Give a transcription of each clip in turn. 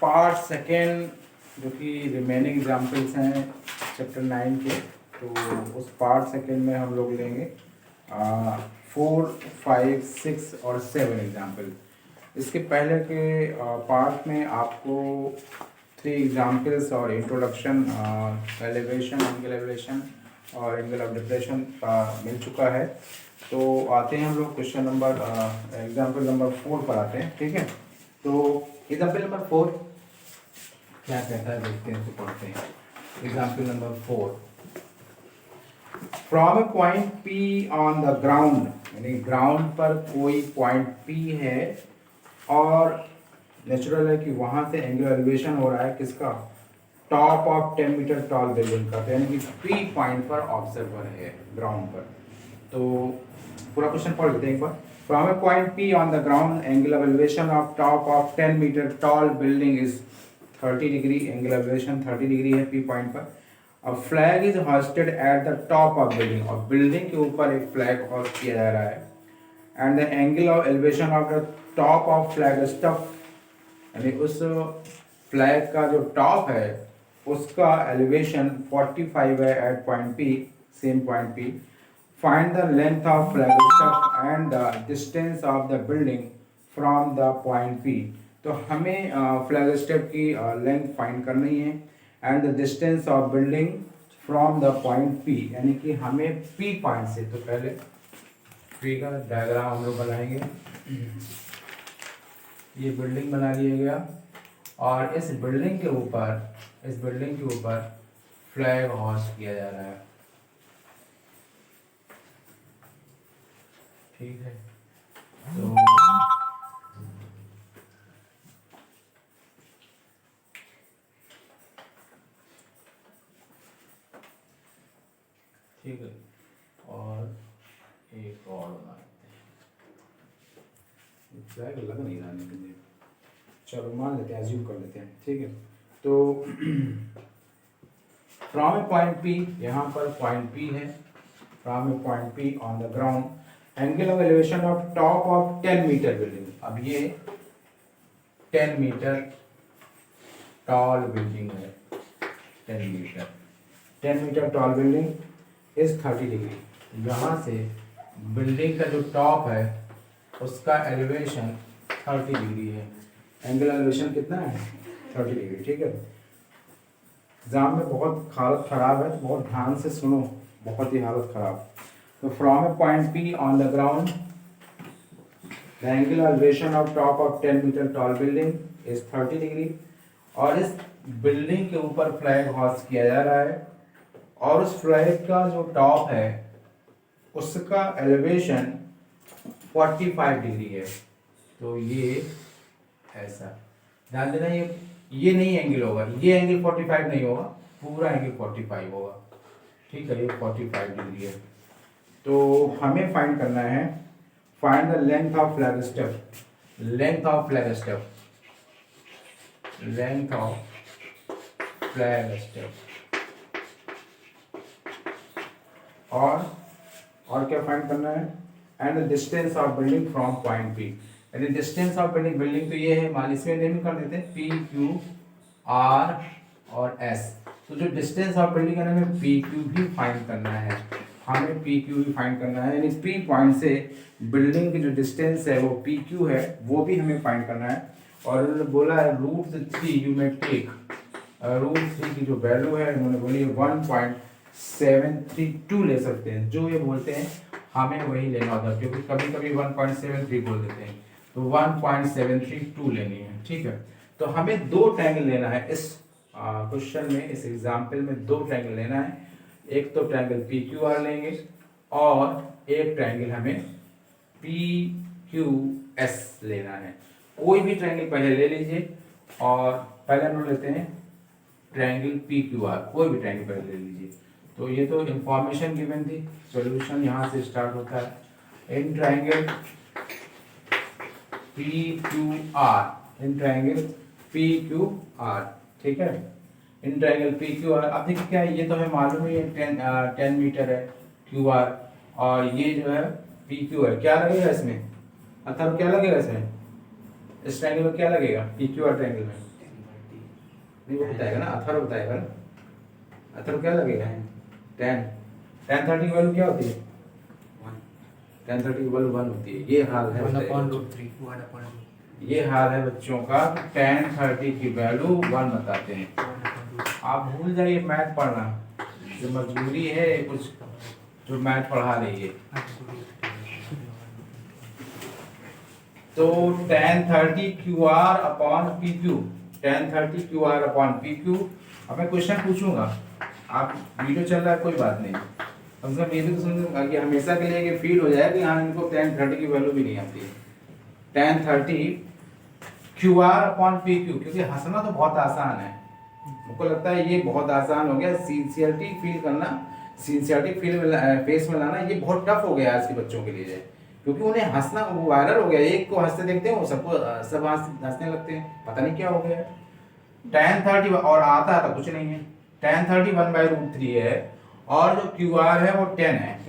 Part second जो कि remaining examples हैं चैप्टर 9 के, तो उस पार्ट सेकेंड में हम लोग लेंगे 4, 5, 6 और 7 एग्जाम्पल। इसके पहले के पार्ट में आपको 3 एग्जाम्पल्स और इंट्रोडक्शन, एलिवेशन, एंगल एलिवेशन और एंगल ऑफ डिप्रेशन का मिल चुका है। तो आते हैं हम लोग क्वेश्चन नंबर एग्जाम्पल नंबर 4 पर आते हैं। ठीक है, तो एग्जाम्पल नंबर 4 क्या कहता है देखते हैं, तो पढ़ते हैं। Example number 4, from a point P on the ground, यानी ग्राउंड पर कोई पॉइंट P है और नेचुरल है कि वहां से एंगुलर एलिवेशन हो रहा है किसका, top of 10 metre tall building का, यानी कि P पॉइंट पर ऑब्जर्वर है ग्राउंड पर। तो पूरा क्वेश्चन पढ़ लेते हैं एक बार। From a point P on the ground angle of elevation of top of 10 metre tall building is 30 degree, angle elevation 30 degree है P पॉइंट पर। A flag is hosted at the top of building, और building के ऊपर एक flag host किया जा रहा है। And the angle of elevation of the top of flag stuff, यानी उस फ्लैग का जो टॉप है उसका एलिवेशन 45 है at point P, same point P। Find the length of flag staff and the distance of the building from the point P। तो हमें flag staff की लेंथ फाइंड करनी है and the distance of building from the point P, यानी कि हमें P point से, तो पहले P का डायग्राम हम लोग बनाएंगे। ये बिल्डिंग बना लिया गया और इस बिल्डिंग के ऊपर फ्लैग होस्ट किया जा रहा है। ठीक है, तो ठीक है, और एक और बना लेते हैं। फ्लैग लग नहीं रहा लेकिन, चलो मान लेते हैं, एज्यूम कर लेते हैं। ठीक है, तो फ्रॉम ए पॉइंट P, यहाँ पर पॉइंट P है, from a point P on the ground angle of elevation of top of 10 metre building. अब ये 10 मीटर टॉल बिल्डिंग है, 10 metre tall building is 30 degree. यहाँ से बिल्डिंग का जो टॉप है उसका एलिवेशन 30 डिग्री है। एंगल एलिवेशन कितना है, 30 डिग्री। ठीक है, एग्जाम में बहुत हालत ख़राब है, बहुत ध्यान से सुनो, बहुत ही हालत ख़राब। तो from a point P on the ground the angle elevation of top of 10 metre tall building is 30 degree, और इस बिल्डिंग के ऊपर फ्लैग होस्ट किया जा रहा है और उस फ्लैग का जो टॉप है उसका एलिवेशन 45 डिग्री है। तो ये ऐसा ध्यान देना, ये नहीं एंगल होगा, ये एंगल 45 नहीं होगा, पूरा एंगल 45 होगा। ठीक है, ये 45 डिग्री है। तो हमें फाइंड करना है, find the length of flag stuff, length of flag stuff, length of flag stuff, और क्या फाइंड करना है, and the distance of building from point P। यानी डिस्टेंस ऑफ बिल्डिंग तो ये है, मान इसमें नेम कर देते हैं P, Q, R और S। तो जो डिस्टेंस ऑफ बिल्डिंग है हमें PQ भी फाइंड करना है, हमें PQ भी फाइंड करना है। यानी P पॉइंट से बिल्डिंग की जो डिस्टेंस है वो PQ है, वो भी हमें फाइंड करना है। और उन्होंने बोला है √3 यू में टेक, √3 की जो वैल्यू है उन्होंने बोली 1.732 ले सकते हैं। जो ये बोलते हैं हमें वही लेना होता है, क्योंकि कभी कभी 1.73 बोल देते हैं, तो 1.732 लेनी है। ठीक है, तो हमें 2 ट्रायंगल लेना है इस क्वेश्चन में, इस एग्जाम्पल में 2 ट्रायंगल लेना है। एक तो ट्रायंगल PQR लेंगे और एक ट्रायंगल हमें PQS लेना है। कोई भी ट्रायंगल पहले ले लीजिए, और पहले हम लोग लेते हैं ट्रायंगल PQR, कोई भी ट्रायंगल पहले ले लीजिए। तो ये तो इंफॉर्मेशन गिवन थी, सॉल्यूशन यहाँ से स्टार्ट होता है। In triangle PQR, in triangle PQR, ठीक है, इन ट्रायंगल PQR। अब देखिए क्या है, ये तो हमें मालूम ही है 10 मीटर है QR, और ये जो है PQ है। क्या लगेगा इसमें, अथर्व क्या लगेगा इसमें, इस ट्रायंगल में क्या लगेगा PQR ट्रायंगल में, नहीं वो बताएगा ना, अथर्व बताएगा ना। अथर्व क्या लगेगा? 10 1030 की वैल्यू क्या होती है? 1030 की वैल्यू 1 होती है। ये हाल है, ये हाल है बच्चों का। 1030 की वैल्यू 1 बताते हैं। आप भूल जाइए मैथ पढ़ना, जो मजबूरी है कुछ जो मैथ पढ़ा रही है। तो 1030 QR upon PQ, 1030 QR upon PQ। अब मैं क्वेश्चन पूछूंगा, आप वीडियो चल रहा है कोई बात नहीं, कम से कम ये भी तो समझूंगा कि हमेशा के लिए फील हो जाए कि हाँ इनको 1030 की वैल्यू भी नहीं आती है। 1030 QR अपॉन PQ, क्योंकि हंसना तो बहुत आसान है, मुझको लगता है ये बहुत आसान हो गया। सिंसियरिटी फील करना, सिंसियरिटी फील फेस में लाना, ये बहुत टफ हो गया आज के बच्चों के लिए, क्योंकि उन्हें हंसना वायरल हो गया। एक को हंसते देखते हैं वो सबको सब हंसने लगते हैं, पता नहीं क्या हो गया। 1030 और आता था कुछ नहीं है। 1030 1/√3 है, और जो QR है वो 10 है,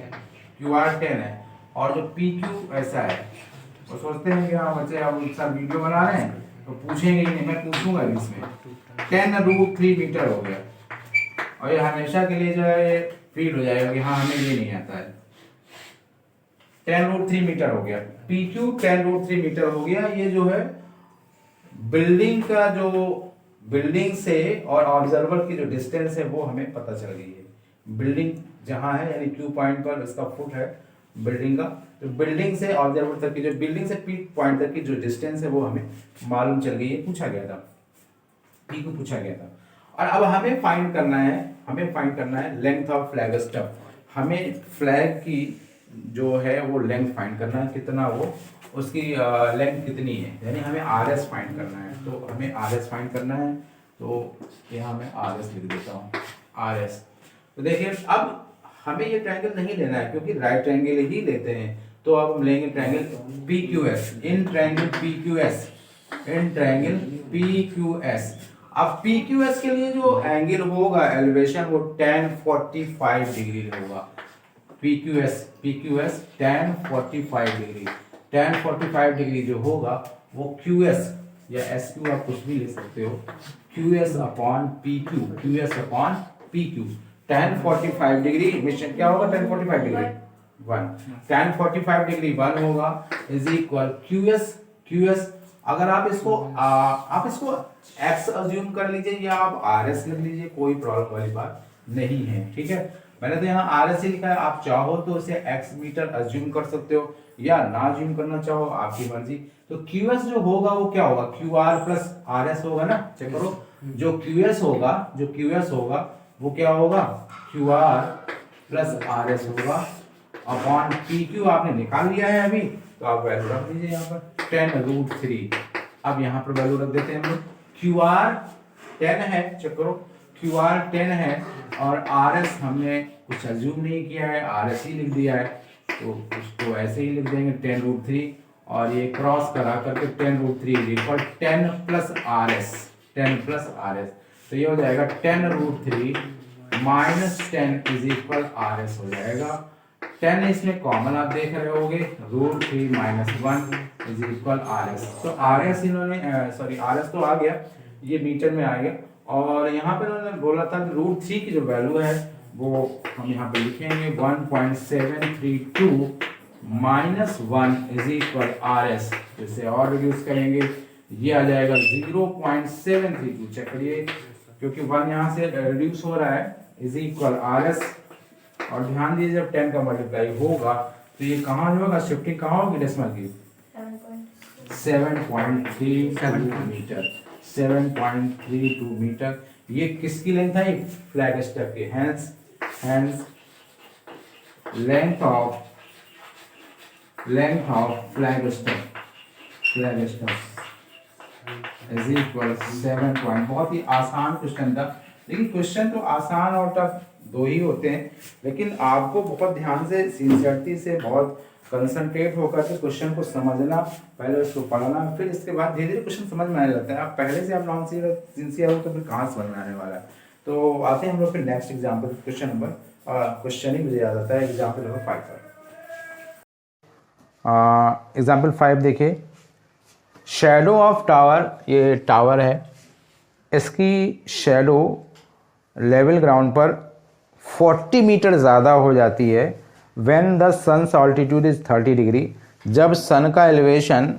QR 10 है, और जो PQ ऐसा है। तो सोचते हैं कि हाँ बच्चे अब सब वीडियो बना रहे हैं तो पूछेंगे ही नहीं, मैं पूछूंगा इसमें। 10√3 मीटर हो गया, और ये हमेशा के लिए जो है फील हो जाएगा कि हाँ हमें ये नहीं आता है। 10√3 मीटर हो गया। PQ 10√3 मीटर हो गया। ये जो है बिल्डिंग का जो बिल्डिंग से और ऑब्जर्वर की जो डिस्टेंस है वो हमें पता चल गई है। बिल्डिंग जहां है यानी Q पॉइंट पर इसका फुट है बिल्डिंग का, तो बिल्डिंग से ऑब्जर्वर तक की जो बिल्डिंग से P पॉइंट तक की जो डिस्टेंस है वो हमें मालूम चल गई है, पूछा गया था, PQ पूछा गया था। और अब हमें फाइंड करना है लेंथ ऑफ फ्लैग स्टफ। हमें फ्लैग की जो है वो लेंथ फाइंड करना है, कितना वो उसकी लेंथ कितनी है, यानी हमें RS फाइंड करना है। तो हमें RS फाइंड करना है, तो यहाँ मैं RS लिख देता हूँ, RS। तो देखिए अब हमें ये ट्रायंगल नहीं लेना है क्योंकि राइट ट्रायंगल ही लेते हैं। तो अब हम लेंगे triangle PQS, in triangle PQS, in triangle PQS। अब PQS के लिए जो एंगल होगा एलिवेशन वो 1045 डिग्री होगा। PQS 1045 डिग्री, 1045 डिग्री जो होगा वो QS या SQ आप कुछ भी ले सकते हो, QS upon PQ 1045 degree mission क्या होगा? 1045 डिग्री 1, 1045 डिग्री 1 होगा इज इक्वल QS। अगर आप इसको x अज्यूम कर लीजिए या आप RS लिख लीजिए, कोई प्रॉब्लम वाली बात नहीं है, ठीक है। मैंने तो यहाँ RS ही लिखा है, आप चाहो तो इसे x मीटर अज्यूम कर सकते हो या ना अज्यूम करना चाहो, आपकी मर्जी। तो QS जो होगा वो क्या होगा? QR प्लस RS होगा ना, चेक करो। जो QS होगा वो क्या होगा? QR प्लस RS होगा अपॉन PQ आपने निकाल लिया है अभी, तो आप वैल्यू रख दीजिए यहाँ पर 10√3। अब यहाँ पर वैल्यू रख देते हैं हम लोग। QR 10 है, चेक करो, QR 10 है और RS हमने कुछ अज्यूम नहीं किया है, RS ही लिख दिया है, तो उसको ऐसे ही लिख देंगे 10√3, और ये क्रॉस करा करके 10√3 इक्वल 10 प्लस RS, तो ये हो जाएगा 10√3 माइनस 10 इज इक्वल RS हो जाएगा। 10 इसमें कॉमन आप देख रहे होगे, √3 माइनस 1 इज इक्वल RS। तो RS इन्होंने RS तो आ गया, ये मीटर में आ गया, और यहाँ पे उन्होंने बोला था कि √3 की जो वैल्यू है वो हम यहाँ पे लिखेंगे 1.732 माइनस 1 इज इक्वल RS। इसे और रिड्यूस करेंगे, ये आ जाएगा 0.732, चेक करिए क्योंकि 1 यहाँ से रिड्यूस हो रहा है, इज इक्वल RS। और ध्यान दीजिए जब 10 का मल्टीप्लाई होगा तो ये कहाँ होगा? शिफ्टिंग कहाँ होगी डेसिमल की? 7.32 मीटर। ये किसकी लेंथ है? फ्लैग स्टफ की। Hence length of flag stuff is equal 7 point. बहुत ही आसान क्वेश्चन था, लेकिन क्वेश्चन तो आसान और टफ दो ही होते हैं, लेकिन आपको बहुत ध्यान से सिंसियरिटी से बहुत कंसंट्रेट होकर के क्वेश्चन को समझना, पहले उसको पढ़ना, फिर इसके बाद धीरे धीरे क्वेश्चन समझ में आने लगता है। आप पहले से आप नॉन सिंसियर हो तो फिर कहाँ समझ में आने वाला है। तो आते हैं हम लोग फिर नेक्स्ट एग्जाम्पल, क्वेश्चन ही मुझे याद आता है, एग्जाम्पल नंबर 5 पर। एग्जाम्पल 5 देखिए, शैडो ऑफ टावर, ये टावर है, इसकी शेडो लेवल ग्राउंड पर 40 मीटर ज़्यादा हो जाती है when the sun's altitude is 30 degree. जब सन का एलिवेशन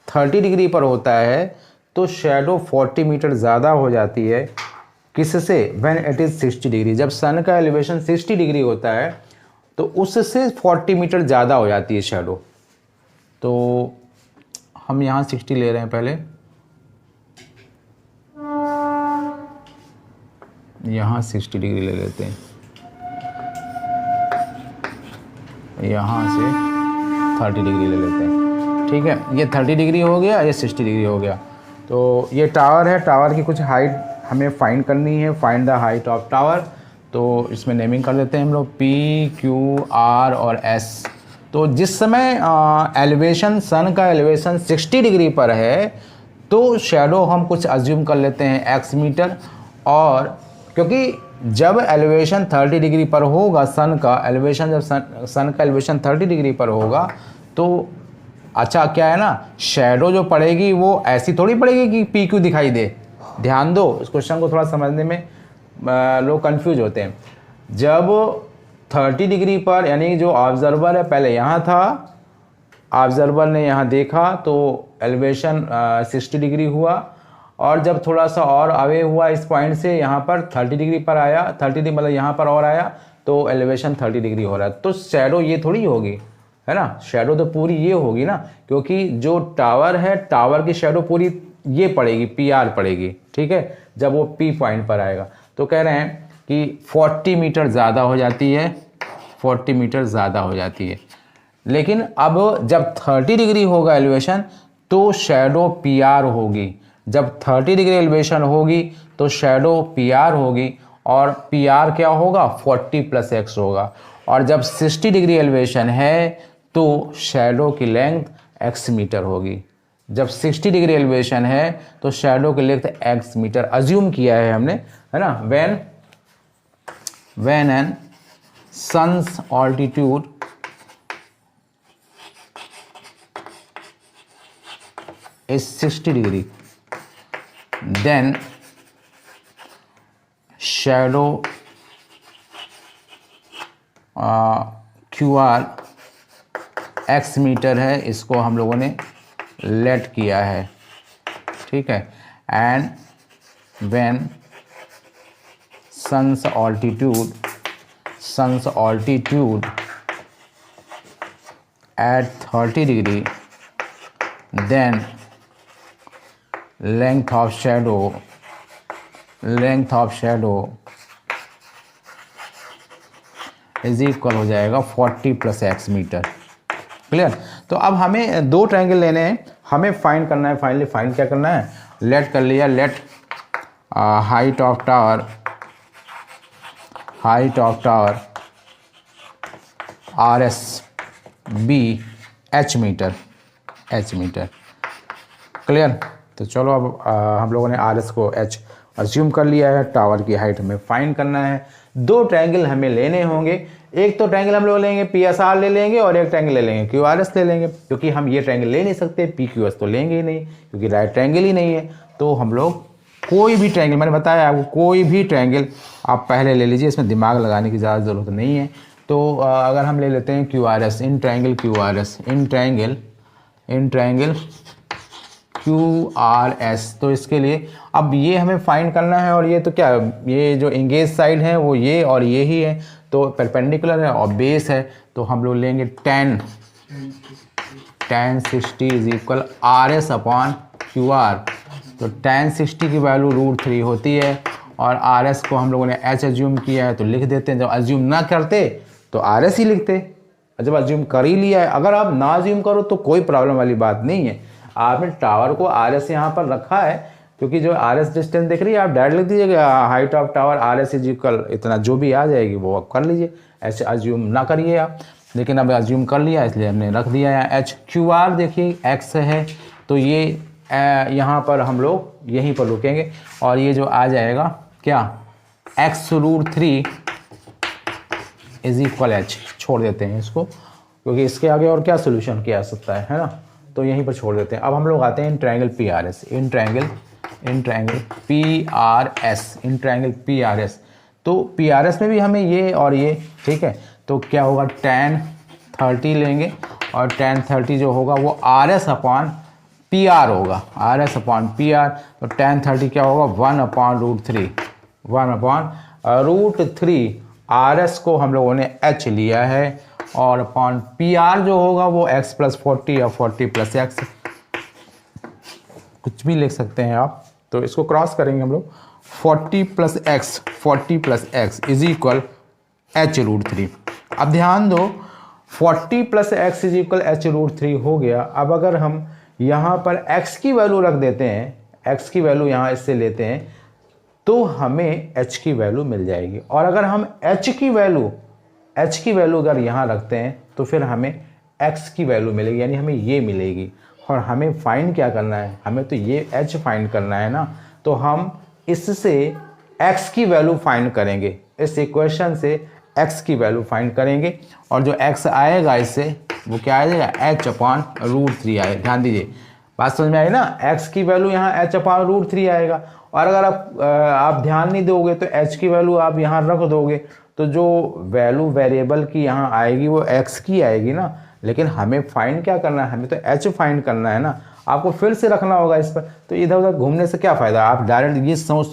30 डिग्री पर होता है तो शेडो 40 मीटर ज़्यादा हो जाती है। किससे? When it is 60 degree. जब सन का एलिवेशन 60 डिग्री होता है तो उससे 40 मीटर ज़्यादा हो जाती है शेडो। तो हम यहाँ 60 ले रहे हैं पहले, यहाँ 60 डिग्री ले लेते हैं, यहाँ से 30 डिग्री ले लेते हैं। ठीक है, ये 30 डिग्री हो गया, ये 60 डिग्री हो गया। तो ये टावर है, टावर की कुछ हाइट हमें फाइंड करनी है, find the height of tower. तो इसमें नेमिंग कर देते हैं हम लोग P, Q, R और S। तो जिस समय एलिवेशन, सन का एलिवेशन 60 डिग्री पर है तो शैडो हम कुछ अज्यूम कर लेते हैं x मीटर। और क्योंकि जब एलिवेशन 30 डिग्री पर होगा, सन का एलिवेशन, जब सन का एलिवेशन 30 डिग्री पर होगा तो अच्छा क्या है ना, शैडो जो पड़ेगी वो ऐसी थोड़ी पड़ेगी कि पी क्यू दिखाई दे। ध्यान दो, इस क्वेश्चन को थोड़ा समझने में लोग कंफ्यूज होते हैं। जब 30 डिग्री पर, यानी जो ऑब्जर्वर है पहले यहाँ था, ऑब्जर्वर ने यहाँ देखा तो एलिवेशन 60 डिग्री हुआ, और जब थोड़ा सा और अवे हुआ इस पॉइंट से यहाँ पर 30 डिग्री पर आया, 30 डिग्री मतलब यहाँ पर और आया तो एलिवेशन 30 डिग्री हो रहा है। तो शैडो ये थोड़ी होगी, है ना, शैडो तो पूरी ये होगी ना, क्योंकि जो टावर है, टावर की शैडो पूरी ये पड़ेगी, PR पड़ेगी। ठीक है, जब वो P पॉइंट पर आएगा। तो कह रहे हैं कि 40 मीटर ज़्यादा हो जाती है, 40 मीटर ज़्यादा हो जाती है। लेकिन अब जब 30 डिग्री होगा एलिवेशन तो शैडो PR होगी। जब 30 डिग्री एलिवेशन होगी तो शैडो PR होगी, और PR क्या होगा? 40 + x होगा। और जब 60 डिग्री एलिवेशन है तो शैडो की लेंथ x मीटर होगी। जब 60 डिग्री एलिवेशन है तो शैडो की लेंथ x मीटर अज्यूम किया है हमने, है ना। When an sun's altitude is 60 degree, then shadow QR x metre है, इसको हम लोगों ने लेट किया है। ठीक है, and when sun's altitude at 30 degree, then length of shadow is equal हो जाएगा 40 + x मीटर। क्लियर। तो अब हमें दो ट्रायंगल लेने हैं, हमें फाइंड करना है, फाइनली फाइंड क्या करना है, लेट कर लिया, let height of tower RS B H metre. Clear. तो चलो अब हम लोगों ने RS को H अज्यूम कर लिया है, टावर की हाइट हमें फाइंड करना है। दो ट्रायंगल हमें लेने होंगे, एक तो ट्रायंगल हम लोग लेंगे PSR ले लेंगे, और एक ट्रायंगल ले लेंगे QRS ले लेंगे, क्योंकि हम ये ट्रायंगल ले नहीं सकते, PQS तो लेंगे ही नहीं क्योंकि राइट ट्रायंगल ही नहीं है। तो हम लोग कोई भी ट्रायंगल, मैंने बताया आपको, कोई भी ट्रायंगल आप पहले ले लीजिए, इसमें दिमाग लगाने की ज़्यादा ज़रूरत नहीं है। तो अगर हम ले लेते हैं QRS, in triangle QRS, in triangle QRS, तो इसके लिए अब ये हमें फाइंड करना है, और ये तो क्या, ये जो एंगेज साइड है वो ये और ये ही है, तो परपेंडिकुलर है और बेस है, तो हम लोग लेंगे tan 60 इज इक्वल RS/QR। तो tan 60 की वैल्यू √3 होती है, और RS को हम लोगों ने H अज्यूम किया है तो लिख देते हैं। जब अज्यूम ना करते तो RS ही लिखते, जब अज्यूम कर ही लिया है, अगर आप ना अज्यूम करो तो कोई प्रॉब्लम वाली बात नहीं है। आपने टावर को RS यहाँ पर रखा है, क्योंकि जो RS डिस्टेंस देख रही है, आप डायरेक्ट लिख दीजिएगा height of tower RS is equal इतना, जो भी आ जाएगी वो आप कर लीजिए, ऐसे अज्यूम ना करिए आप। लेकिन अब अज्यूम कर लिया इसलिए हमने रख दिया यहाँ H। QR देखिए x है, तो ये यहाँ पर हम लोग यहीं पर रुकेंगे, और ये जो आ जाएगा क्या, x √3 इज इक्वल H। छोड़ देते हैं इसको, क्योंकि इसके आगे और क्या सोल्यूशन किया जा सकता है ना, तो यहीं पर छोड़ देते हैं। अब हम लोग आते हैं in triangle PRS, in triangle in triangle PRS, in triangle PRS। तो PRS में भी हमें ये और ये, ठीक है, तो क्या होगा tan 30 लेंगे और tan 30 जो होगा वो RS अपॉन PR होगा, RS अपॉन PR। तो tan 30 क्या होगा 1/√3, 1/√3। RS को हम लोगों ने H लिया है और अपॉन PR जो होगा वो x + 40 या 40 + x, कुछ भी लिख सकते हैं आप। तो इसको क्रॉस करेंगे हम लोग, 40 + x, 40 + x is equal H√3। अब ध्यान दो 40 + x इज इक्वल H√3 हो गया। अब अगर हम यहाँ पर x की वैल्यू रख देते हैं, x की वैल्यू यहाँ इससे लेते हैं तो हमें h की वैल्यू मिल जाएगी। और अगर हम h की वैल्यू अगर यहाँ रखते हैं तो फिर हमें x की वैल्यू मिलेगी, यानी हमें ये मिलेगी। और हमें फाइंड क्या करना है, हमें तो ये h फाइंड करना है ना। तो हम इससे x की वैल्यू फाइंड करेंगे, इस इक्वेशन से x की वैल्यू फाइंड करेंगे और जो x आएगा इससे वो क्या आ जाएगा H/√3 आएगा। ध्यान दीजिए, बात समझ में आई ना, x की वैल्यू यहाँ H/√3 आएगा। और अगर आप ध्यान नहीं दोगे तो h की वैल्यू आप यहाँ रख दोगे तो जो वैल्यू वेरिएबल की यहाँ आएगी वो x की आएगी ना। लेकिन हमें फाइंड क्या करना है, हमें तो h फाइंड करना है ना। आपको फिर से रखना होगा इस पर, तो इधर उधर घूमने से क्या फ़ायदा। आप डायरेक्ट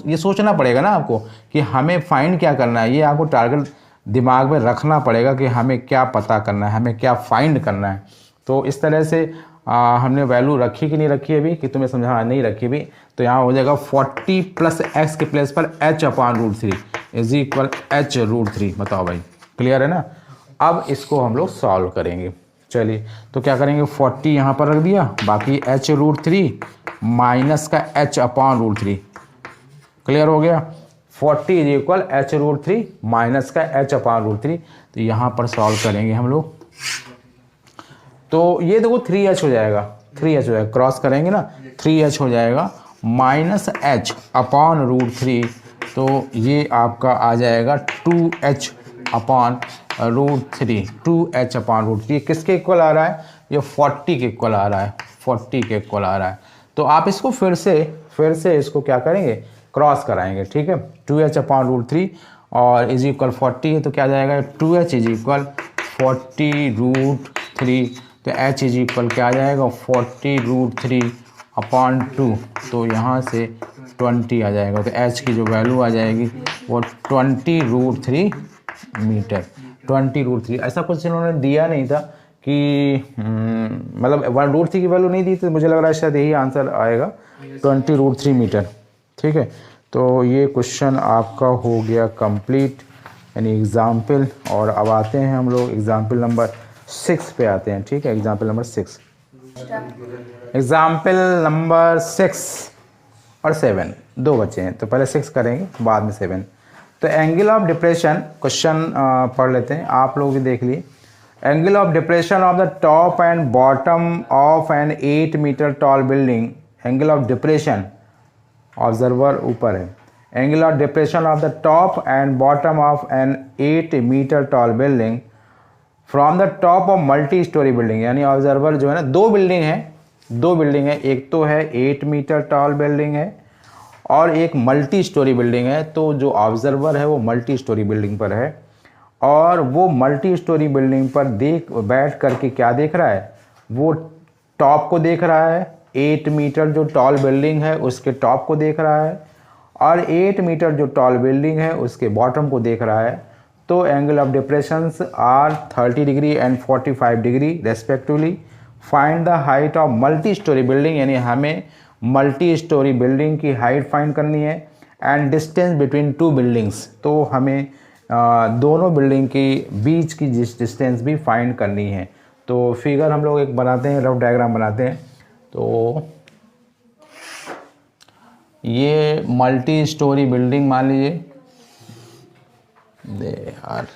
ये सोचना पड़ेगा ना आपको कि हमें फाइंड क्या करना है। ये आपको टारगेट दिमाग में रखना पड़ेगा कि हमें क्या पता करना है, हमें क्या फाइंड करना है। तो इस तरह से हमने वैल्यू रखी कि नहीं रखी अभी, कि तुम्हें समझा नहीं रखी भी। तो यहाँ हो जाएगा 40 + x के प्लेस पर H/√3 इज इक्वल H√3। बताओ भाई, क्लियर है ना। अब इसको हम लोग सॉल्व करेंगे। चलिए, तो क्या करेंगे, 40 यहाँ पर रख दिया, बाकी H√3 माइनस का H/√3, क्लियर हो गया। 40 इज इक्वल H√3 माइनस का H/√3। तो यहाँ पर सॉल्व करेंगे हम लोग, तो ये देखो 3h हो जाएगा, 3h हो जाएगा, क्रॉस करेंगे ना 3h हो जाएगा माइनस H/√3। तो ये आपका आ जाएगा 2H/√3, 2H/√3। ये किसके इक्वल आ रहा है, ये 40 के इक्वल आ रहा है, 40 के इक्वल आ रहा है। तो आप इसको फिर से इसको क्या करेंगे, क्रॉस कराएंगे, ठीक है। 2H/√3 और इज इक्वल 40 है, तो क्या जाएगा 2H इज इक्वल 40√3। तो h इज इक्वल क्या आ जाएगा 40√3/2। तो यहाँ से 20 आ जाएगा। तो h की जो वैल्यू आ जाएगी वो 20√3 मीटर, 20√3। ऐसा कुछ इन्होंने दिया नहीं था कि मतलब 1√3 की वैल्यू नहीं दी, तो मुझे लग रहा है शायद यही आंसर आएगा 20√3 मीटर, ठीक है। तो ये क्वेश्चन आपका हो गया कंप्लीट, यानी एग्जाम्पल। और अब आते हैं हम लोग एग्जाम्पल नंबर 6 पे आते हैं, ठीक है। एग्जाम्पल नंबर 6, एग्जाम्पल नंबर 6 और 7 दो बचे हैं, तो पहले 6 करेंगे बाद में 7। तो एंगल ऑफ डिप्रेशन, क्वेश्चन पढ़ लेते हैं, आप लोग भी देख लिए। Angle of depression of the top and bottom of an 8 metre tall building. Angle of depression, observer ऊपर है, angle of depression of the top and bottom of an 8 metre tall building from the top of multi storey building. यानी observer जो है ना, दो building है, एक तो है 8 मीटर टॉल बिल्डिंग है और एक मल्टी स्टोरी बिल्डिंग है। तो जो ऑब्जर्वर है वो मल्टी स्टोरी बिल्डिंग पर है और वो मल्टी स्टोरी बिल्डिंग पर बैठ करके क्या देख रहा है, वो टॉप को देख रहा है, 8 मीटर जो टॉल बिल्डिंग है उसके टॉप को देख रहा है और 8 मीटर जो टॉल बिल्डिंग है उसके बॉटम को देख रहा है। तो angle of depressions are 30 degree and 45 degree respectively. Find the height of multi storey building, यानी हमें मल्टी स्टोरी बिल्डिंग की हाइट फाइंड करनी है and distance between two buildings. तो हमें दोनों बिल्डिंग के बीच की डिस्टेंस भी फाइंड करनी है। तो फिगर हम लोग एक बनाते हैं, रफ डायग्राम बनाते हैं। तो ये मल्टी स्टोरी बिल्डिंग मान लीजिए, दे यार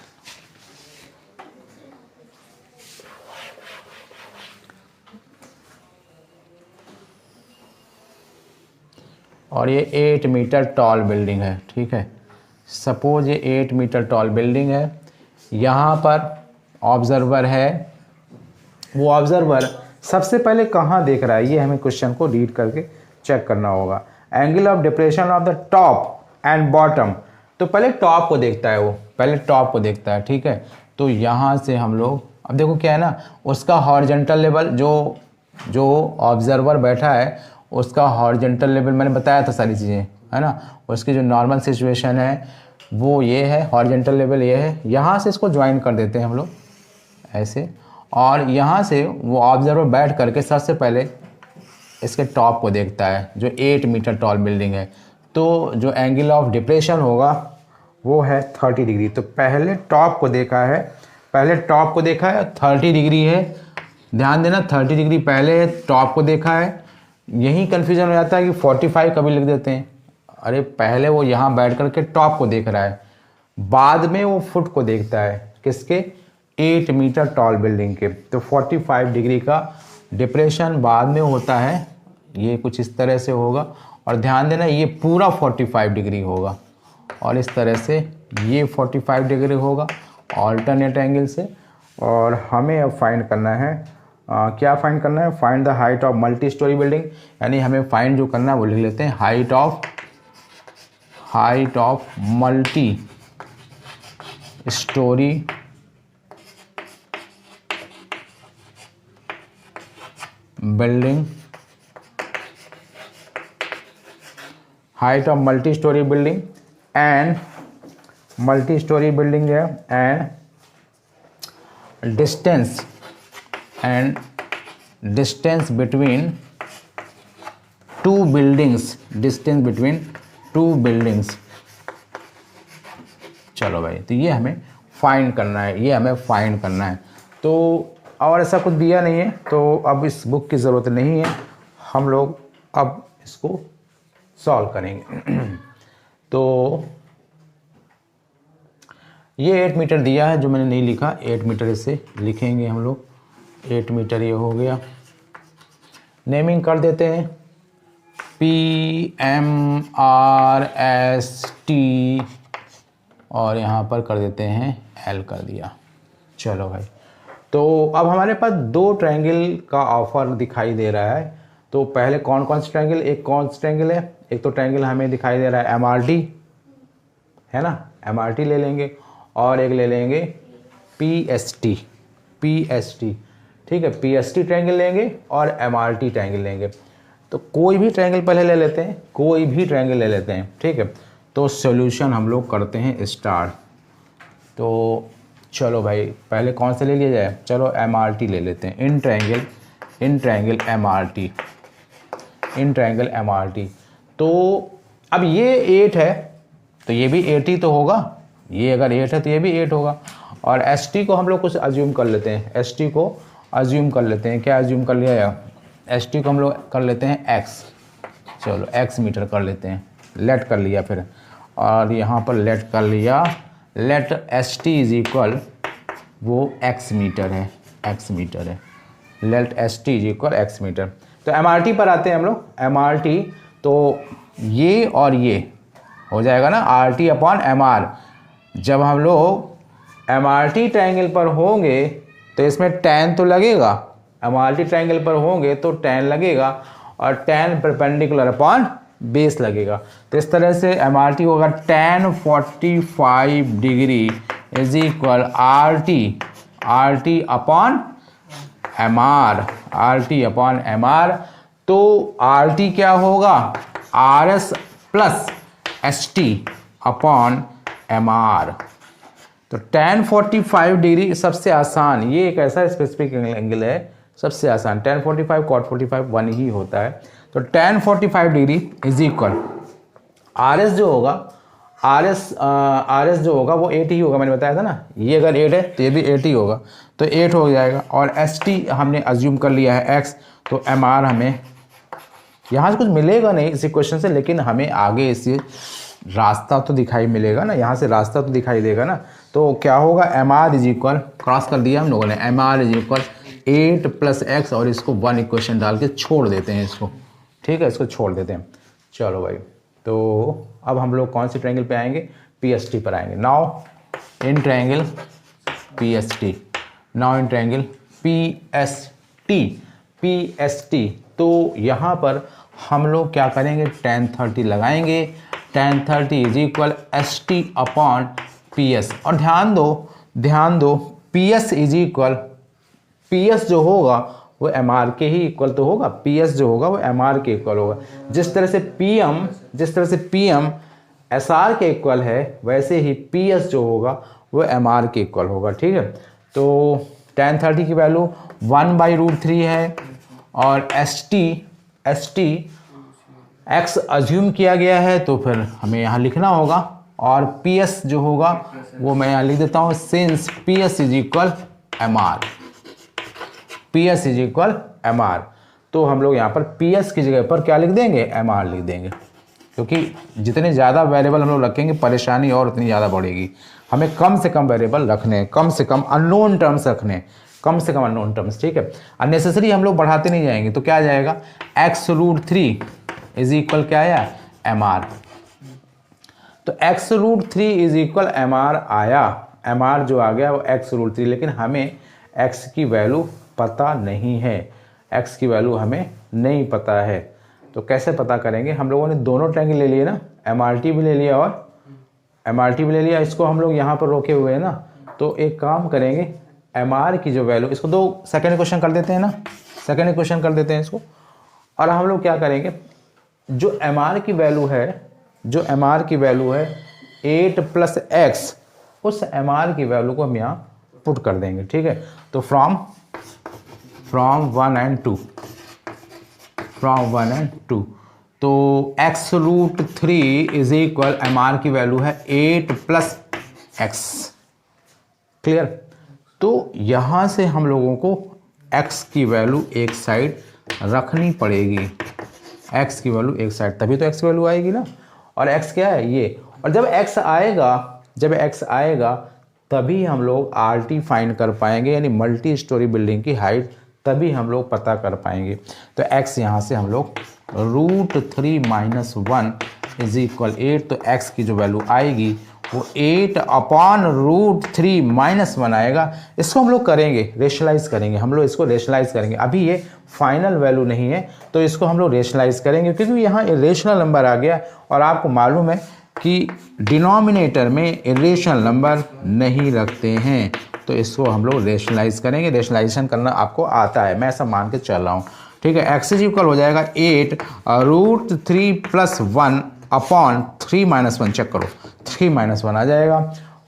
और ये 8 मीटर टॉल बिल्डिंग है, ठीक है। सपोज ये 8 मीटर टॉल बिल्डिंग है, यहाँ पर ऑब्जर्वर है। वो ऑब्जर्वर सबसे पहले कहाँ देख रहा है, ये हमें क्वेश्चन को रीड करके चेक करना होगा। Angle of depression of the top and bottom. तो पहले टॉप को देखता है, वो पहले टॉप को देखता है, ठीक है। तो यहाँ से हम लोग अब देखो क्या है ना, उसका हॉरिजॉन्टल लेवल जो ऑब्जर्वर बैठा है उसका हॉरिजॉन्टल लेवल मैंने बताया था सारी चीज़ें, है ना। उसकी जो नॉर्मल सिचुएशन है वो ये है, हॉरिजॉन्टल लेवल ये है। यहाँ से इसको ज्वाइन कर देते हैं हम लोग ऐसे, और यहाँ से वो ऑब्जर्वर बैठ करके सबसे पहले इसके टॉप को देखता है जो 8 मीटर टॉल बिल्डिंग है। तो जो एंगल ऑफ डिप्रेशन होगा वो है 30 डिग्री। तो पहले टॉप को देखा है, पहले टॉप को देखा है 30 डिग्री है, ध्यान देना 30 डिग्री पहले टॉप को देखा है। यही कन्फ्यूजन हो जाता है कि 45 कभी लिख देते हैं, अरे पहले वो यहाँ बैठ कर के टॉप को देख रहा है, बाद में वो फुट को देखता है, किसके, 8 मीटर टॉल बिल्डिंग के। तो 45 डिग्री का डिप्रेशन बाद में होता है, ये कुछ इस तरह से होगा। और ध्यान देना ये पूरा 45 डिग्री होगा, और इस तरह से ये 45 डिग्री होगा ऑल्टरनेट एंगल से। और हमें अब फाइंड करना है क्या फाइंड करना है, find the height of multi storey building. यानी हमें फाइंड जो करना है वो लिख लेते हैं, height of multi storey building, height of multi storey building and multi storey building है, and distance between two buildings, चलो भाई। तो ये हमें फाइंड करना है, तो और ऐसा कुछ दिया नहीं है तो अब इस बुक की ज़रूरत नहीं है, हम लोग अब इसको सॉल्व करेंगे। तो ये 8 मीटर दिया है जो मैंने नहीं लिखा, 8 मीटर इसे लिखेंगे हम लोग, 8 मीटर ये हो गया। नेमिंग कर देते हैं PMRST, और यहाँ पर कर देते हैं L कर दिया। चलो भाई, तो अब हमारे पास 2 ट्रायंगल का ऑफर दिखाई दे रहा है। तो पहले कौन से ट्रायंगल, एक कौन सा ट्रायंगल है, एक तो ट्रायंगल हमें दिखाई दे रहा है MRT, है ना, MRT ले लेंगे, और एक ले लेंगे PST, ठीक है। PST ट्रायंगल लेंगे और MRT ट्रायंगल लेंगे। तो कोई भी ट्रायंगल पहले ले लेते हैं, ठीक है। तो सॉल्यूशन हम लोग करते हैं स्टार्ट। तो चलो भाई, पहले कौन से ले लिया जाए, चलो MRT ले लेते हैं, इन ट्रायंगल MRT। तो अब ये 8 है तो ये भी 8 ही तो होगा, ये अगर 8 है तो ये भी 8 होगा। और ST को हम लोग कुछ अज्यूम कर लेते हैं, क्या अज्यूम कर लिया जाए, ST को हम लोग कर लेते हैं X, चलो X मीटर कर लेते हैं, लेट कर लिया फिर, और यहाँ पर लेट कर लिया, लेट ST इज इक्वल वो X मीटर है, let ST is equal X metre. तो MRT पर आते हैं हम लोग, MRT तो ये और ये हो जाएगा ना RT अपॉन MR। जब हम लोग MRT ट्रायंगल पर होंगे तो इसमें tan तो लगेगा, MRT ट्रायंगल पर होंगे तो tan लगेगा, और tan परपेंडिकुलर अपॉन बेस लगेगा। तो इस तरह से MRT होगा tan 45 degree is equal RT upon MR, तो RT क्या होगा, RS plus ST upon MR। तो tan 45 डिग्री सबसे आसान, ये एक ऐसा स्पेसिफिक एंगल है सबसे आसान, tan 45 cot 45 1 ही होता है। तो tan 45 degree is equal RS जो होगा, RS जो होगा वो 8 ही होगा, मैंने बताया था ना, ये अगर 8 है तो ये भी 8 ही होगा, तो 8 हो जाएगा। और ST हमने अज्यूम कर लिया है X, तो MR हमें यहाँ से कुछ मिलेगा नहीं इसी क्वेश्चन से, लेकिन हमें आगे इसे रास्ता तो दिखाई मिलेगा ना, यहाँ से रास्ता तो दिखाई देगा ना। तो क्या होगा, MR इज इक्वल, क्रॉस कर दिया हम लोगों ने, MR इज इक्वल 8 + X, और इसको 1 इक्वेशन डाल के छोड़ देते हैं इसको, ठीक है, इसको छोड़ देते हैं। चलो भाई, तो अब हम लोग कौन से ट्रायंगल पे आएंगे, PST पर आएंगे। नाउ इन ट्रायंगल PST, तो यहाँ पर हम लोग क्या करेंगे, tan 30 लगाएंगे। tan 30 is equal ST upon PS। और ध्यान दो PS इज इक्वल, PS जो होगा वो MR के ही इक्वल तो होगा, PS जो होगा वो MR के इक्वल होगा। जिस तरह से PM SR के इक्वल है, वैसे ही PS जो होगा वो MR के इक्वल होगा। ठीक है, तो tan 30 की वैल्यू 1/√3 है और ST x अज्यूम किया गया है, तो फिर हमें यहाँ लिखना होगा। और PS जो होगा वो मैं यहाँ लिख देता हूँ, since PS is equal MR। तो हम लोग यहाँ पर PS की जगह पर क्या लिख देंगे, MR लिख देंगे, क्योंकि जितने ज़्यादा वेरिएबल हम लोग रखेंगे परेशानी और उतनी ज़्यादा बढ़ेगी। हमें कम से कम वेरिएबल रखने, कम से कम अननोन टर्म्स रखने, ठीक है। अननेसेसरी हम लोग बढ़ाते नहीं जाएंगे। तो क्या आ जाएगा, x√3 इज इक्वल क्या आया, MR। तो x√3 इज इक्वल MR आया। MR जो आ गया वो x√3, लेकिन हमें x की वैल्यू पता नहीं है, x की वैल्यू हमें नहीं पता है। तो कैसे पता करेंगे, हम लोगों ने दोनों ट्रायंगल ले लिए ना, MRT भी ले लिया और MRT भी ले लिया, इसको हम लोग यहाँ पर रोके हुए हैं ना। तो एक काम करेंगे, MR की जो वैल्यू, इसको सेकेंड इक्वेशन कर देते हैं ना, सेकेंड इक्वेशन कर देते हैं इसको। और हम लोग क्या करेंगे, जो MR की वैल्यू है 8 + x, उस MR की वैल्यू को हम यहाँ पुट कर देंगे। ठीक है, तो फ्रॉम 1 and 2, तो x√3 इज इक्वल, MR की वैल्यू है 8 + x। क्लियर। तो यहाँ से हम लोगों को x की वैल्यू एक साइड रखनी पड़ेगी, x की वैल्यू एक साइड, तभी तो x की वैल्यू आएगी ना। और x क्या है, ये। और जब x आएगा तभी हम लोग RT फाइंड कर पाएंगे, यानी मल्टी स्टोरी बिल्डिंग की हाइट, तभी हम लोग पता कर पाएंगे। तो x यहाँ से हम लोग √3 - 1 इज इक्वल 8, तो x की जो वैल्यू आएगी वो 8 अपॉन √3 - 1 आएगा। इसको हम लोग करेंगे, रेशनलाइज करेंगे, हम लोग इसको रेशनलाइज करेंगे। अभी ये फाइनल वैल्यू नहीं है, तो इसको हम लोग रेशनलाइज करेंगे, क्योंकि यहाँ इरेशनल नंबर आ गया और आपको मालूम है कि डिनोमिनेटर में इरेशनल नंबर नहीं रखते हैं। तो इसको हम लोग रेशनलाइज करेंगे, रेशनलाइजेशन करना आपको आता है, मैं ऐसा मान के चल रहा हूँ। ठीक है, x इज इक्वल हो जाएगा 8 √3 + 1 अपॉन 3 - 1, चेक करो 3 - 1 आ जाएगा।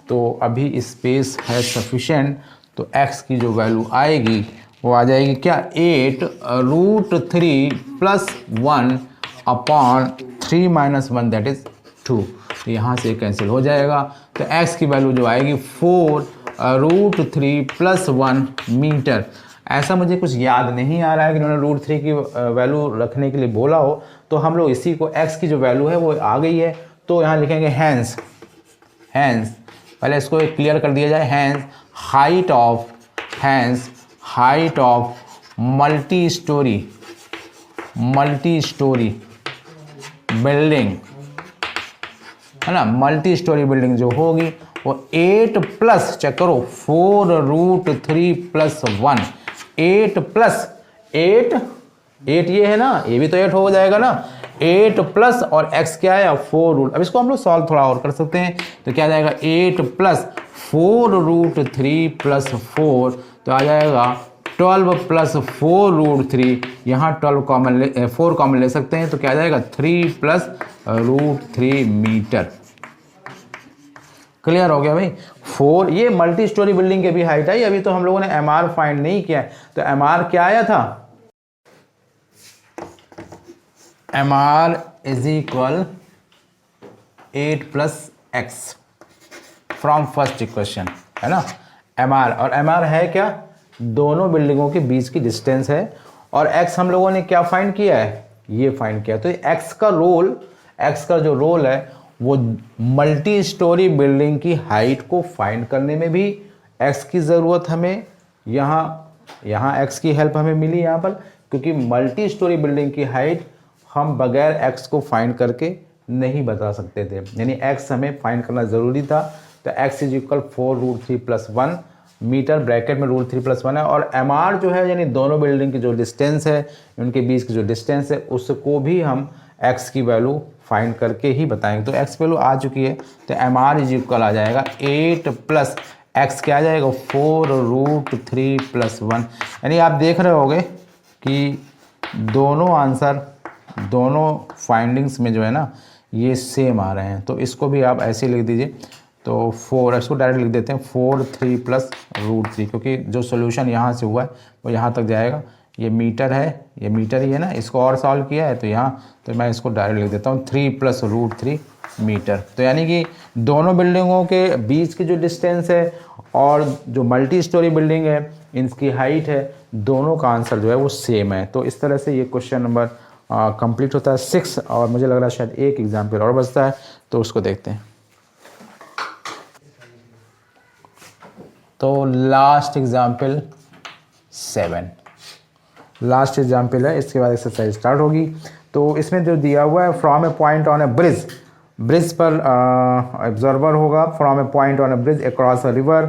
तो अभी स्पेस है सफिशेंट, तो x की जो वैल्यू आएगी वो आ जाएगी क्या, 8 √3 + 1 अपॉन 3 - 1 दैट इज 2। तो यहाँ से कैंसिल हो जाएगा। तो x की वैल्यू जो आएगी 4 √3 + 1 मीटर। ऐसा मुझे कुछ याद नहीं आ रहा है कि उन्होंने √3 की वैल्यू रखने के लिए बोला हो, तो हम लोग इसी को, x की जो वैल्यू है वो आ गई है, तो यहाँ लिखेंगे हैंस, पहले इसको क्लियर कर दिया जाए। Hence height of multi storey building है ना, मल्टी स्टोरी बिल्डिंग जो होगी वो 8 प्लस, चेक करो 4 √3 + 1, 8 + 8 ये है ना, ये भी तो 8 हो जाएगा ना, 8 प्लस और x क्या है 4 अब इसको हम लोग सॉल्व थोड़ा और कर सकते हैं। तो क्या आ जाएगा 8 + 4 √3 + 4, तो आ जाएगा 12 + 4 √3, यहाँ 4 कॉमन ले सकते हैं, तो क्या आ जाएगा 3 + √3 मीटर। क्लियर हो गया भाई। 4, ये मल्टी स्टोरी बिल्डिंग की भी हाइट है। अभी तो हम लोगों ने MR फाइंड नहीं किया, तो MR क्या आया था, MR is equal 8 + x from first equation, है ना। MR, और MR है क्या, दोनों बिल्डिंगों के बीच की डिस्टेंस है, और x हम लोगों ने क्या फाइंड किया है, ये फाइंड किया। तो x का जो रोल है वो मल्टी स्टोरी बिल्डिंग की हाइट को फाइंड करने में भी x की ज़रूरत हमें, यहाँ x की हेल्प हमें मिली यहाँ पर, क्योंकि मल्टी स्टोरी बिल्डिंग की हाइट हम बगैर x को फाइंड करके नहीं बता सकते थे, यानी x हमें फाइंड करना ज़रूरी था। तो x is equal 4 √3 + 1 metre bracket में √3+1 है, और MR जो है यानी दोनों बिल्डिंग की जो डिस्टेंस है, उनके बीच की जो डिस्टेंस है, उसको भी हम x की वैल्यू फाइंड करके ही बताएंगे। तो x वैल्यू आ चुकी है, तो MR इज इक्वल आ जाएगा 8 + x क्या आ जाएगा 4√3+1। यानी आप देख रहे होगे कि दोनों आंसर, दोनों फाइंडिंग्स में जो है ना ये सेम आ रहे हैं। तो इसको भी आप ऐसे लिख दीजिए। तो 4, इसको डायरेक्ट लिख देते हैं 4 3 + √3, क्योंकि जो सोल्यूशन यहाँ से हुआ है वो यहाँ तक जाएगा। ये मीटर है, ये मीटर ही है ना, इसको और सॉल्व किया है तो यहाँ, तो मैं इसको डायरेक्ट लिख देता हूँ 3 + √3 मीटर। तो यानी कि दोनों बिल्डिंगों के बीच की जो डिस्टेंस है और जो मल्टी स्टोरी बिल्डिंग है, इनकी हाइट है, दोनों का आंसर जो है वो सेम है। तो इस तरह से ये क्वेश्चन नंबर कंप्लीट होता है 6, और मुझे लग रहा है शायद एक एग्जाम्पल और बचता है, तो उसको देखते हैं। तो लास्ट एग्जाम्पल 7, लास्ट एग्जाम्पल है, इसके बाद एक्सरसाइज स्टार्ट होगी। तो इसमें जो दिया हुआ है, from a point on a bridge, bridge पर ऑब्जर्वर होगा, from a point on a bridge across a river,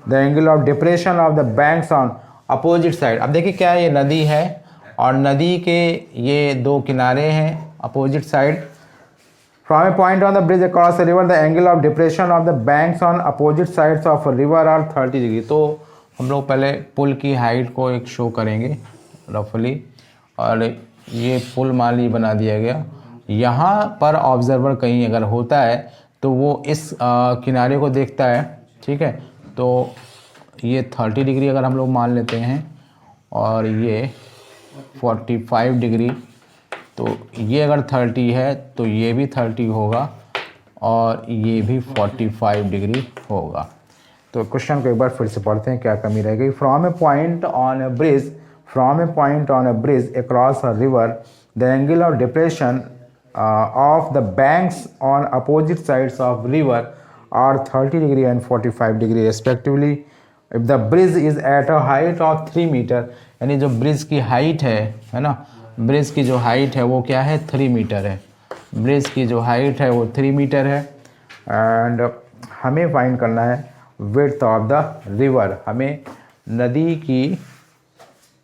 the angle of depression of the banks on opposite side. अब देखिए क्या है, ये नदी है और नदी के ये दो किनारे हैं opposite side. From a point on the bridge across the river, the angle of depression of the banks on opposite sides of river are 30 degree. तो हम लोग पहले पुल की हाइट को एक शो करेंगे रफली, और ये पुल मान ली बना दिया गया। यहाँ पर ऑब्जर्वर कहीं अगर होता है तो वो इस किनारे को देखता है, ठीक है। तो ये 30 डिग्री अगर हम लोग मान लेते हैं, और ये 45 डिग्री, तो ये अगर 30 है तो ये भी 30 होगा, और ये भी 45 डिग्री होगा। तो क्वेश्चन को एक बार फिर से पढ़ते हैं, क्या कमी रह गई। From a point on a bridge, from a point on a bridge across a river, the angle of depression of the banks on opposite sides of river are 30 degree and 45 degree respectively. If the bridge is at a height of 3 metre, यानी जो bridge की height है ना, bridge की जो height है वो क्या है 3 मीटर है। ब्रिज की जो हाइट है वो 3 मीटर है, एंड हमें फाइंड करना है विड्थ ऑफ द रिवर, हमें नदी की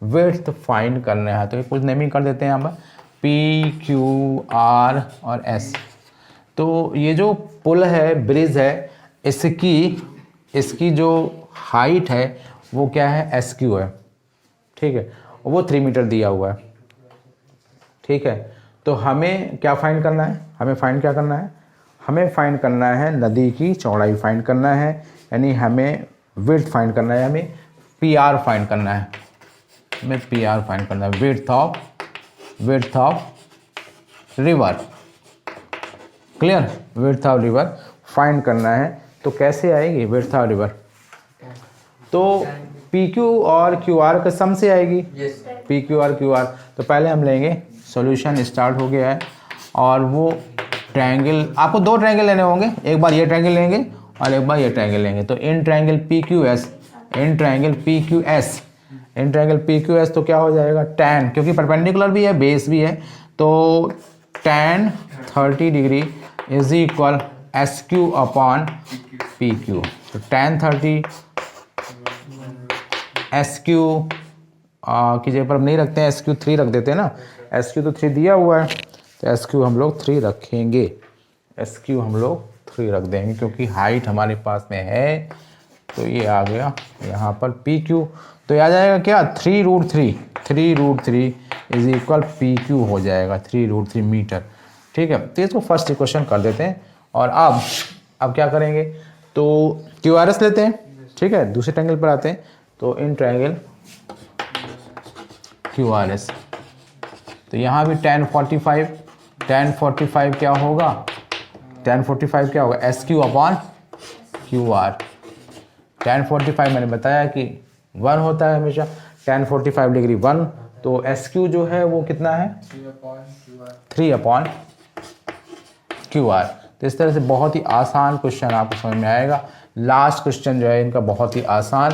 विड्थ फाइंड करना है। तो ये कुछ नेमिंग कर देते हैं यहाँ पर P, Q, R और S। तो ये जो पुल है, ब्रिज है, इसकी जो हाइट है वो क्या है SQ है, ठीक है, वो 3 मीटर दिया हुआ है, ठीक है। तो हमें क्या फाइंड करना है, हमें फाइंड क्या करना है, हमें फाइंड करना है नदी की चौड़ाई फाइंड करना है, यानी हमें विड्थ फाइंड करना है, हमें PR फाइंड करना है, हमें PR फाइंड करना है, width of river, clear, width of river find करना है। तो कैसे आएगी विड्थ ऑफ रिवर, तो PQ और QR के सम से आएगी, PQ और QR। तो पहले हम लेंगे, सॉल्यूशन स्टार्ट हो गया है, और वो ट्रायंगल, आपको 2 ट्रायंगल लेने होंगे, एक बार ये ट्रायंगल लेंगे और एक बार ये ट्रायंगल लेंगे। तो in triangle PQS, in triangle PQS, in triangle PQS, तो क्या हो जाएगा tan, क्योंकि परपेंडिकुलर भी है बेस भी है, तो tan 30 degree is equal SQ upon PQ। तो tan 30 SQ की जगह पर हम नहीं रखते हैं, SQ 3 रख देते हैं ना, SQ तो 3 दिया हुआ है, तो SQ हम लोग 3 रखेंगे, SQ हम लोग 3 रख देंगे, क्योंकि हाइट हमारे पास में है। तो ये आ गया यहाँ पर PQ, तो ये आ जाएगा क्या 3√3 इज इक्वल PQ हो जाएगा 3√3 मीटर, ठीक है। तो इसको फर्स्ट इक्वेशन कर देते हैं, और अब क्या करेंगे, तो QRS लेते हैं, ठीक है, दूसरे ट्रायंगल पर आते हैं। तो इन ट्रायंगल QRS, तो यहाँ भी tan 45 क्या होगा, tan 45 क्या होगा SQ अपॉन QR। tan 45 मैंने बताया कि 1 होता है हमेशा, tan 45 डिग्री 1, तो SQ जो है वो कितना है 3 अपॉन QR। तो इस तरह से बहुत ही आसान क्वेश्चन आपको समझ में आएगा। लास्ट क्वेश्चन जो है इनका बहुत ही आसान।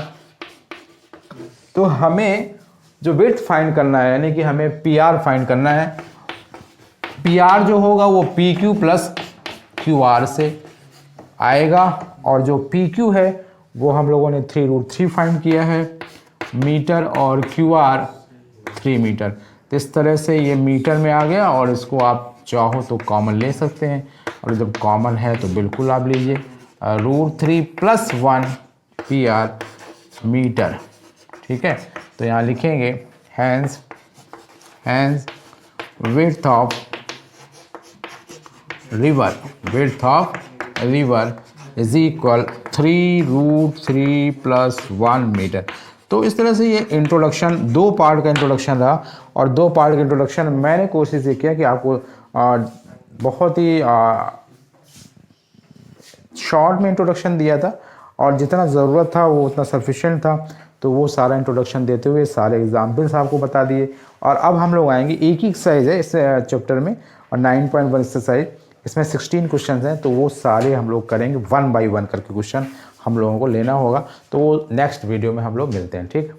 तो हमें जो विड्थ फाइंड करना है, यानी कि हमें PR फाइंड करना है। PR जो होगा वो PQ प्लस QR से आएगा, और जो PQ है वो हम लोगों ने 3√3 फाइंड किया है, मीटर और QR 3 मीटर। तो इस तरह से ये मीटर में आ गया और इसको आप चाहो तो कॉमन ले सकते हैं, और जब कॉमन है तो बिल्कुल आप लीजिए। √3 + 1 PR मीटर, ठीक है। तो यहाँ लिखेंगे hence width of river is equal 3√3 + 1 metre. तो इस तरह से ये इंट्रोडक्शन, 2 पार्ट का इंट्रोडक्शन रहा, और 2 पार्ट का इंट्रोडक्शन मैंने कोशिश ये किया कि आपको बहुत ही शॉर्ट में इंट्रोडक्शन दिया था, और जितना ज़रूरत था वो उतना सफिशिएंट था। तो वो सारा इंट्रोडक्शन देते हुए सारे एग्जाम्पल्स आपको बता दिए। और अब हम लोग आएंगे, एक ही एक्सरसाइज है इस चैप्टर में, और 9.1 एक्सरसाइज, इसमें 16 क्वेश्चन हैं, तो वो सारे हम लोग करेंगे 1 बाय 1 करके क्वेश्चन हम लोगों को लेना होगा। तो वो नेक्स्ट वीडियो में हम लोग मिलते हैं, ठीक।